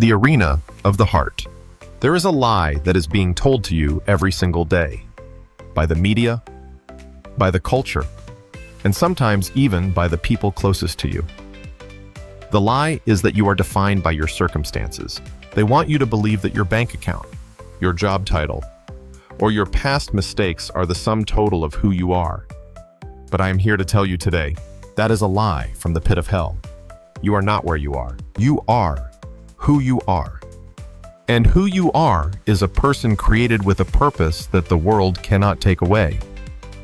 the arena of the heart. There is a lie that is being told to you every single day, by the media, by the culture, and sometimes even by the people closest to you. The lie is that you are defined by your circumstances. They want you to believe that your bank account, your job title, or your past mistakes are the sum total of who you are. But I am here to tell you today, that is a lie from the pit of hell. You are not where you are. You are who you are. And who you are is a person created with a purpose that the world cannot take away.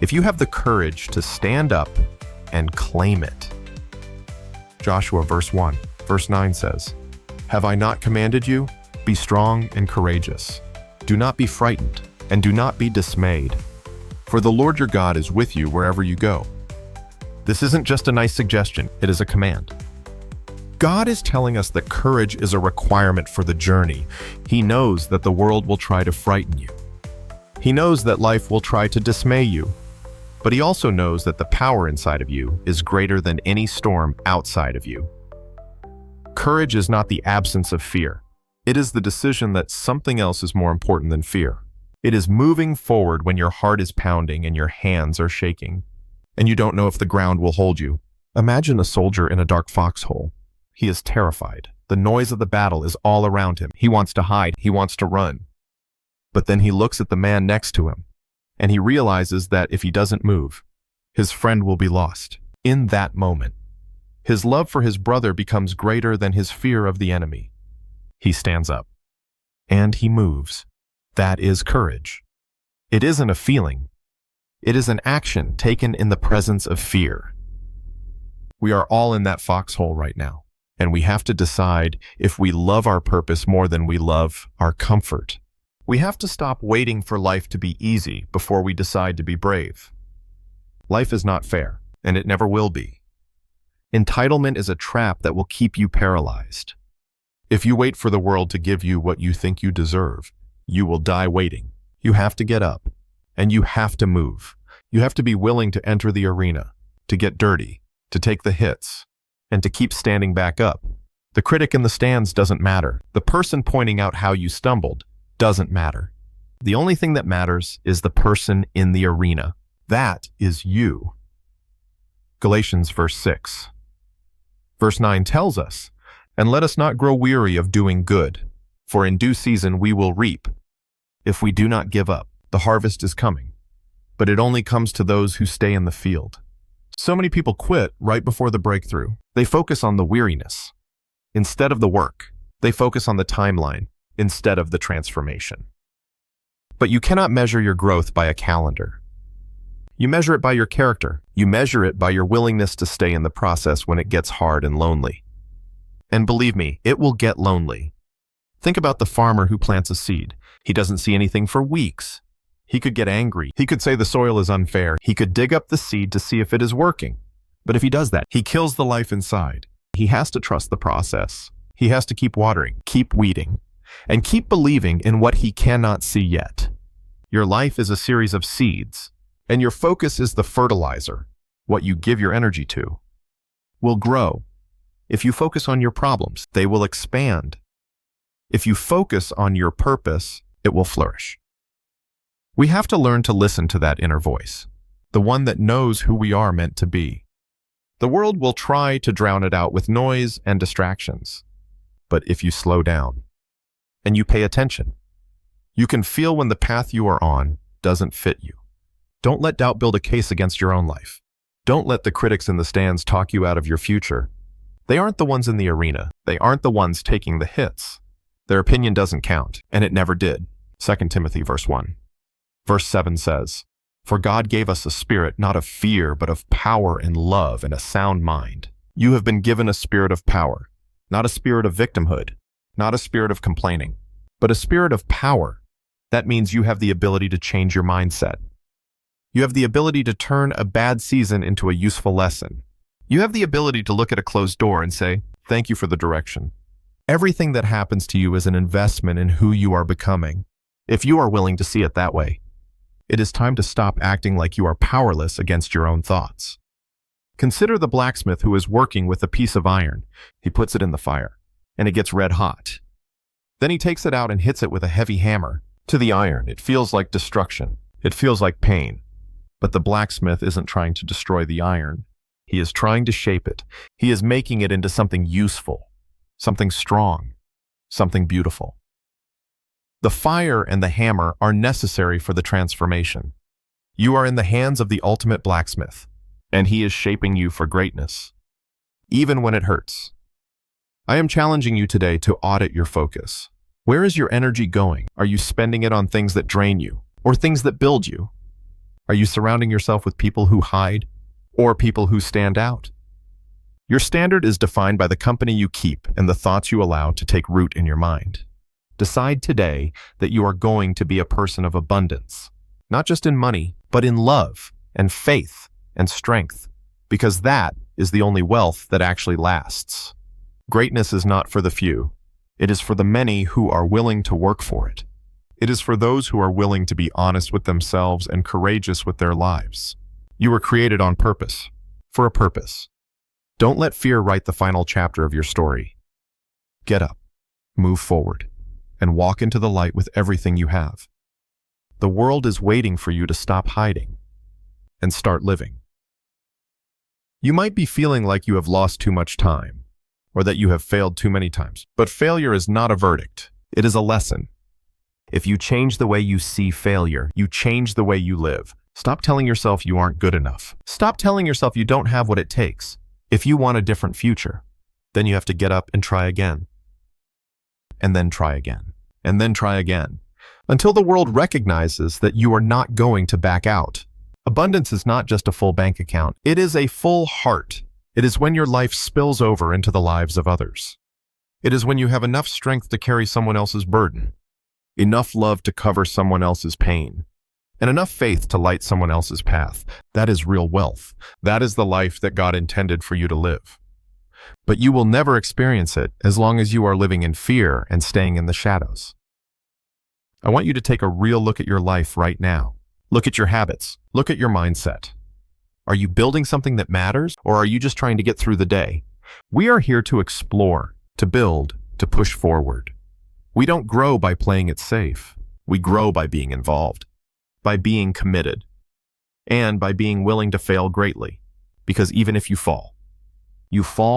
If you have the courage to stand up and claim it. Joshua verse 9 says, "Have I not commanded you? Be strong and courageous. Do not be frightened, and do not be dismayed. For the Lord your God is with you wherever you go." This isn't just a nice suggestion, it is a command. God is telling us that courage is a requirement for the journey. He knows that the world will try to frighten you. He knows that life will try to dismay you. But he also knows that the power inside of you is greater than any storm outside of you. Courage is not the absence of fear. It is the decision that something else is more important than fear. It is moving forward when your heart is pounding and your hands are shaking, and you don't know if the ground will hold you. Imagine a soldier in a dark foxhole. He is terrified. The noise of the battle is all around him. He wants to hide. He wants to run. But then he looks at the man next to him, and he realizes that if he doesn't move, his friend will be lost. In that moment, his love for his brother becomes greater than his fear of the enemy. He stands up, and he moves. That is courage. It isn't a feeling. It is an action taken in the presence of fear. We are all in that foxhole right now, and we have to decide if we love our purpose more than we love our comfort. We have to stop waiting for life to be easy before we decide to be brave. Life is not fair, and it never will be. Entitlement is a trap that will keep you paralyzed. If you wait for the world to give you what you think you deserve, you will die waiting. You have to get up, and you have to move. You have to be willing to enter the arena, to get dirty, to take the hits, and to keep standing back up. The critic in the stands doesn't matter. The person pointing out how you stumbled doesn't matter. The only thing that matters is the person in the arena. That is you. Galatians verse 6. Verse 9 tells us, "And let us not grow weary of doing good, for in due season we will reap. If we do not give up, the harvest is coming, but it only comes to those who stay in the field." So many people quit right before the breakthrough. They focus on the weariness instead of the work. They focus on the timeline instead of the transformation. But you cannot measure your growth by a calendar. You measure it by your character. You measure it by your willingness to stay in the process when it gets hard and lonely. And believe me, it will get lonely. Think about the farmer who plants a seed. He doesn't see anything for weeks. He could get angry. He could say the soil is unfair. He could dig up the seed to see if it is working. But if he does that, he kills the life inside. He has to trust the process. He has to keep watering, keep weeding, and keep believing in what he cannot see yet. Your life is a series of seeds, and your focus is the fertilizer. What you give your energy to will grow. If you focus on your problems, they will expand. If you focus on your purpose, it will flourish. We have to learn to listen to that inner voice, the one that knows who we are meant to be. The world will try to drown it out with noise and distractions. But if you slow down and you pay attention, you can feel when the path you are on doesn't fit you. Don't let doubt build a case against your own life. Don't let the critics in the stands talk you out of your future. They aren't the ones in the arena. They aren't the ones taking the hits. Their opinion doesn't count, and it never did. 2 Timothy verse 1. Verse 7 says, "For God gave us a spirit not of fear, but of power and love and a sound mind." You have been given a spirit of power, not a spirit of victimhood, not a spirit of complaining, but a spirit of power. That means you have the ability to change your mindset. You have the ability to turn a bad season into a useful lesson. You have the ability to look at a closed door and say, "Thank you for the direction." Everything that happens to you is an investment in who you are becoming, if you are willing to see it that way. It is time to stop acting like you are powerless against your own thoughts. Consider the blacksmith who is working with a piece of iron. He puts it in the fire, and it gets red hot. Then he takes it out and hits it with a heavy hammer. To the iron, it feels like destruction. It feels like pain. But the blacksmith isn't trying to destroy the iron. He is trying to shape it. He is making it into something useful, something strong, something beautiful. The fire and the hammer are necessary for the transformation. You are in the hands of the ultimate blacksmith, and he is shaping you for greatness, even when it hurts. I am challenging you today to audit your focus. Where is your energy going? Are you spending it on things that drain you, or things that build you? Are you surrounding yourself with people who hide, or people who stand out? Your standard is defined by the company you keep and the thoughts you allow to take root in your mind. Decide today that you are going to be a person of abundance, not just in money, but in love and faith and strength, because that is the only wealth that actually lasts. Greatness is not for the few. It is for the many who are willing to work for it. It is for those who are willing to be honest with themselves and courageous with their lives. You were created on purpose, for a purpose. Don't let fear write the final chapter of your story. Get up, move forward, and walk into the light with everything you have. The world is waiting for you to stop hiding and start living. You might be feeling like you have lost too much time, or that you have failed too many times, but failure is not a verdict. It is a lesson. If you change the way you see failure, you change the way you live. Stop telling yourself you aren't good enough. Stop telling yourself you don't have what it takes. If you want a different future, then you have to get up and try again. And then try again. And then try again. Until the world recognizes that you are not going to back out. Abundance is not just a full bank account. It is a full heart. It is when your life spills over into the lives of others. It is when you have enough strength to carry someone else's burden, enough love to cover someone else's pain, and enough faith to light someone else's path. That is real wealth. That is the life that God intended for you to live. But you will never experience it as long as you are living in fear and staying in the shadows. I want you to take a real look at your life right now. Look at your habits. Look at your mindset. Are you building something that matters, or are you just trying to get through the day? We are here to explore, to build, to push forward. We don't grow by playing it safe. We grow by being involved, by being committed, and by being willing to fail greatly. Because even if you fall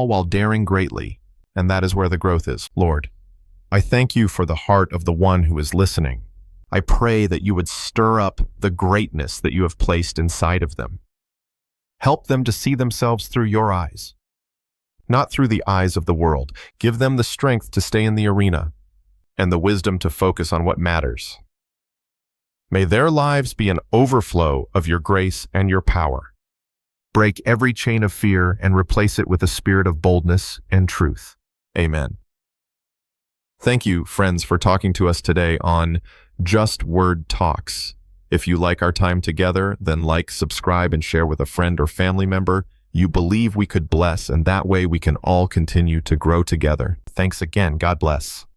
while daring greatly, and that is where the growth is. Lord, I thank you for the heart of the one who is listening. I pray that you would stir up the greatness that you have placed inside of them. Help them to see themselves through your eyes, not through the eyes of the world. Give them the strength to stay in the arena and the wisdom to focus on what matters. May their lives be an overflow of your grace and your power. Break every chain of fear and replace it with a spirit of boldness and truth. Amen. Thank you, friends, for talking to us today on Just Word Talks. If you like our time together, then like, subscribe, and share with a friend or family member you believe we could bless, and that way we can all continue to grow together. Thanks again. God bless.